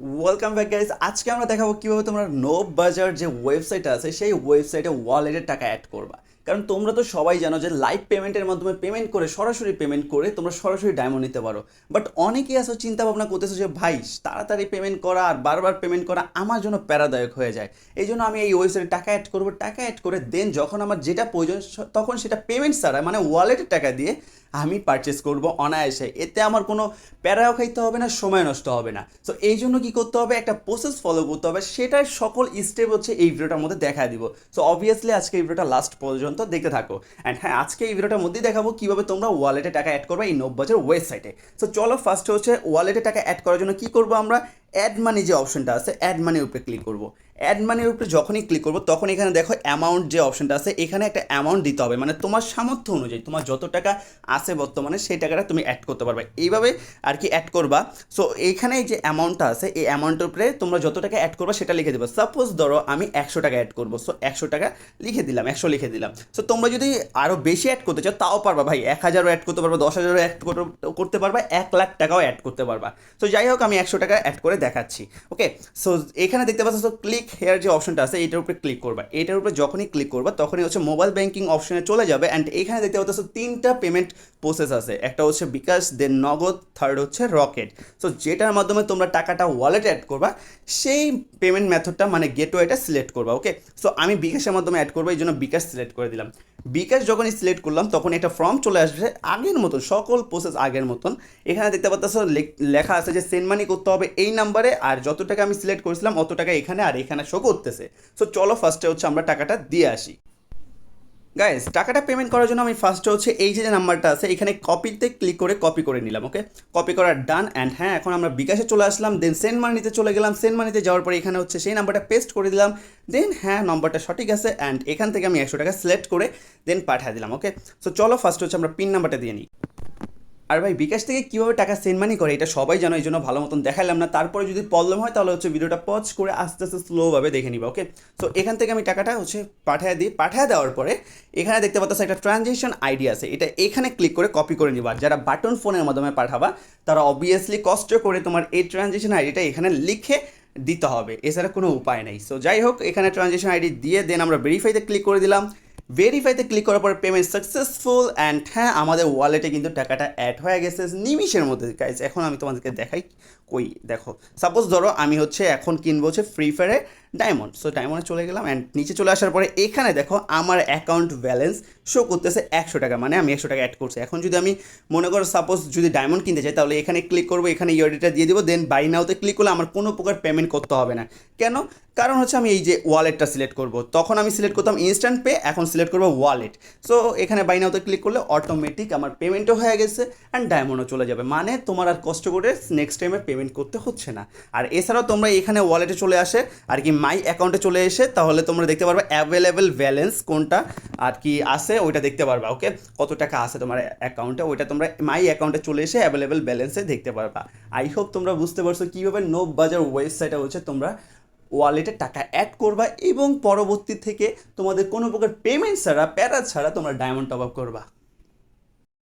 Welcome back guys. আজকে আমরা দেখাবো কিভাবে তোমরা নোব বাজার যে ওয়েবসাইট আছে সেই ওয়েবসাইটে ওয়ালেটের টাকা অ্যাড করবা। কারণ তোমরা তো সবাই জানো যে লাইভ পেমেন্টের মাধ্যমে পেমেন্ট করে সরাসরি পেমেন্ট করে তোমরা সরাসরি ডায়মন্ড নিতে পারো। বাট অনেকেই আসো চিন্তা ভাবনা করতেছো যে ভাই তাড়াতাড়ি পেমেন্ট করা আর বারবার পেমেন্ট করা আমার জন্য প্যারাদায়ক হয়ে যায়। এই জন্য আমি এই ওয়েবসাইটে টাকা অ্যাড করবো, টাকা অ্যাড করে দেন যখন আমার যেটা প্রয়োজন তখন সেটা পেমেন্ট ছাড়া মানে ওয়ালেটের টাকা দিয়ে আমি পারচেস করব অনায়াসে। এতে আমার কোনো প্যারাও খাইতে হবে না, সময় নষ্ট হবে না। সো এই জন্য কী করতে হবে, একটা প্রসেস ফলো করতে হবে, সেটার সকল স্টেপ হচ্ছে এই ভিডিওটার মধ্যে দেখা দিব। সো অবভিয়াসলি আজকে এই ভিডিওটা লাস্ট পর্যন্ত দেখতে থাকো। অ্যান্ড হ্যাঁ, আজকে এই ভিডিওটার মধ্যেই দেখাবো কীভাবে তোমরা ওয়ালেটে টাকা অ্যাড করবে এই নোববাজার ওয়েবসাইটে। সো চলো ফার্স্টে হচ্ছে ওয়ালেটে টাকা অ্যাড করার জন্য কী করবো, আমরা অ্যাড মানি যে অপশনটা আছে অ্যাড মানির উপরে ক্লিক করবো। অ্যাড মানির উপরে যখনই ক্লিক করবো তখন এখানে দেখো অ্যামাউন্ট যে অপশনটা আছে, এখানে একটা অ্যামাউন্ট দিতে হবে, মানে তোমার সামর্থ্য অনুযায়ী তোমার যত টাকা আছে বর্তমানে সেই টাকাটা তুমি অ্যাড করতে পারবে, এইভাবে আর কি অ্যাড করবা। সো এইখানে এই যে অ্যামাউন্টটা আছে এই অ্যামাউন্টের উপরে তোমরা যত টাকা অ্যাড করবা সেটা লিখে দেবো। সাপোজ ধরো আমি 100 টাকা অ্যাড করবো, সো 100 টাকা লিখে দিলাম, 100 লিখে দিলাম। সো তোমরা যদি আরও বেশি অ্যাড করতে চাও তাও পারবা ভাই, 1000ও অ্যাড করতে পারবা, 10,000ও অ্যাড করতে পারবা, 1,00,000 টাকাও অ্যাড করতে পারবা। সো যাই হোক আমি 100 টাকা অ্যাড করে দেখাচ্ছি। ওকে, সো এখানে দেখতে পাচ্ছ, সো ক্লিক হেয়ার যে অপশনটা আছে এটার উপরে ক্লিক করবা। এটার উপরে যখনই ক্লিক করবা তখনই হচ্ছে মোবাইল ব্যাঙ্কিং অপশনে চলে যাবে। অ্যান্ড এখানে দেখতে পাচ্ছ তিনটা পেমেন্ট প্রসেস আছে, একটা হচ্ছে বিকাশ, দেন নগদ, থার্ড হচ্ছে রকেট। সো যেটার মাধ্যমে তোমরা টাকাটা ওয়ালেটে অ্যাড করবা সেই পেমেন্ট মেথডটা মানে গেটওয়েটা সিলেক্ট করবা। ওকে, সো আমি বিকাশের মাধ্যমে অ্যাড করবো, এই জন্য বিকাশ সিলেক্ট করে দিলাম। বিকাশ যখনই সিলেক্ট করলাম তখন একটা ফর্ম চলে আসবে আগের মতন, সকল প্রসেস আগের মতন। এখানে দেখতে পাচ্ছ লেখা আছে যে সেন্ড মানি করতে হবে এই নাম্বারে, আর যত টাকা আমি সিলেক্ট করেছিলাম অত টাকা এখানে আর এখানে শো করতেছে। সো চলো ফার্স্টে হচ্ছে আমরা টাকাটা দিয়ে আসি। গাইস, টাকাটা পেমেন্ট করার জন্য আমি ফার্স্টে হচ্ছে এই যে নাম্বারটা আছে এখানে কপিতে ক্লিক করে কপি করে নিলাম। ওকে, কপি করার ডান। অ্যান্ড হ্যাঁ, এখন আমরা বিকাশে চলে আসলাম, দেন সেন্ড মানিতে চলে গেলাম। সেন্ড মানিতে যাওয়ার পরে এখানে হচ্ছে সেই নাম্বারটা পেস্ট করে দিলাম। দেন হ্যাঁ, নম্বরটা সঠিক আছে। অ্যান্ড এখান থেকে আমি 100 টাকা সিলেক্ট করে দেন পাঠিয়ে দিলাম। ওকে, সো চলো ফার্স্ট হচ্ছে আমরা পিন নাম্বারটা দিয়ে নিই। আর ভাই বিকাশ থেকে কীভাবে টাকা সেন্ড মানি করে এটা সবাই জানো, এই জন্য ভালো মতন দেখালাম না। তারপরে যদি প্রবলেম হয় তাহলে হচ্ছে ভিডিওটা পজ করে আস্তে আস্তে স্লোভাবে দেখে নিবা। ওকে, সো এখান থেকে আমি টাকাটা হচ্ছে পাঠিয়ে দিই। পাঠিয়ে দেওয়ার পরে এখানে দেখতে পাচ্ছ একটা ট্রানজেকশন আইডি আছে, এটা এখানে ক্লিক করে কপি করে নিবা। যারা বাটন ফোনের মাধ্যমে পাঠাবা তারা অবভিয়াসলি কষ্ট করে তোমার এই ট্রানজেকশন আইডিটা এখানে লিখে দিতে হবে, এছাড়া কোনো উপায় নেই। সো যাই হোক, এখানে ট্রানজেকশন আইডি দিয়ে দেন আমরা ভেরিফাইতে ক্লিক করে দিলাম। ভেরিফাইতে ক্লিক করার পরে পেমেন্ট সাকসেসফুল। অ্যান্ড হ্যাঁ, আমাদের ওয়ালেটে কিন্তু টাকাটা অ্যাড হয়ে গেছে নিমিষের মধ্যে। গাইজ এখন আমি তোমাদেরকে দেখাই, কই দেখো, সাপোজ ধরো আমি হচ্ছে এখন কিনবো হচ্ছে ফ্রি ফায়ারে ডায়মন্ড। সো ডায়মন্ডে চলে গেলাম। অ্যান্ড নিচে চলে আসার পরে এখানে দেখো আমার অ্যাকাউন্ট ব্যালেন্স শো করতেছে 100 টাকা, মানে আমি 100 টাকা অ্যাড করছি। এখন যদি আমি মনে করো সাপোজ যদি ডায়মন্ড কিনতে চাই তাহলে এখানে ক্লিক করবো, এখানে ইউআইডিটা দিয়ে দেবো, দেন বাই নাওতে ক্লিক করলে আমার কোনো প্রকার পেমেন্ট করতে হবে না। কেন? কারণ হচ্ছে আমি এই যে ওয়ালেটটা সিলেক্ট করবো, তখন আমি সিলেক্ট করতাম ইনস্ট্যান্ট পে, এখন সিলেক্ট করবো ওয়ালেট। সো এখানে বাই নাওতে ক্লিক করলে অটোমেটিক আমার পেমেন্টও হয়ে গেছে অ্যান্ড ডায়মন্ডও চলে যাবে, মানে তোমার আর কষ্ট করে নেক্সট টাইমে পেমেন্ট করতে হচ্ছে না। আর এছাড়াও তোমরা এখানে ওয়ালেটে চলে আসে আর কি মাই অ্যাকাউন্টে চলে এসে তাহলে তোমরা দেখতে পারবে অ্যাভেলেবেল ব্যালেন্স কোনটা আর কি আছে ওইটা দেখতে পারবা। ওকে, কত টাকা আছে তোমার অ্যাকাউন্টে ওইটা তোমরা মাই অ্যাকাউন্টে চলে এসে অ্যাভেলেবেল ব্যালেন্সে দেখতে পারবা। আই হোপ তোমরা বুঝতে পারছো কীভাবে নোব বাজার ওয়েবসাইটে হচ্ছে তোমরা ওয়ালেটে টাকা অ্যাড করবা এবং পরবর্তী থেকে তোমাদের কোনো প্রকার পেমেন্ট ছাড়া প্যারা ছাড়া তোমরা ডায়মন্ড টপ আপ করবা।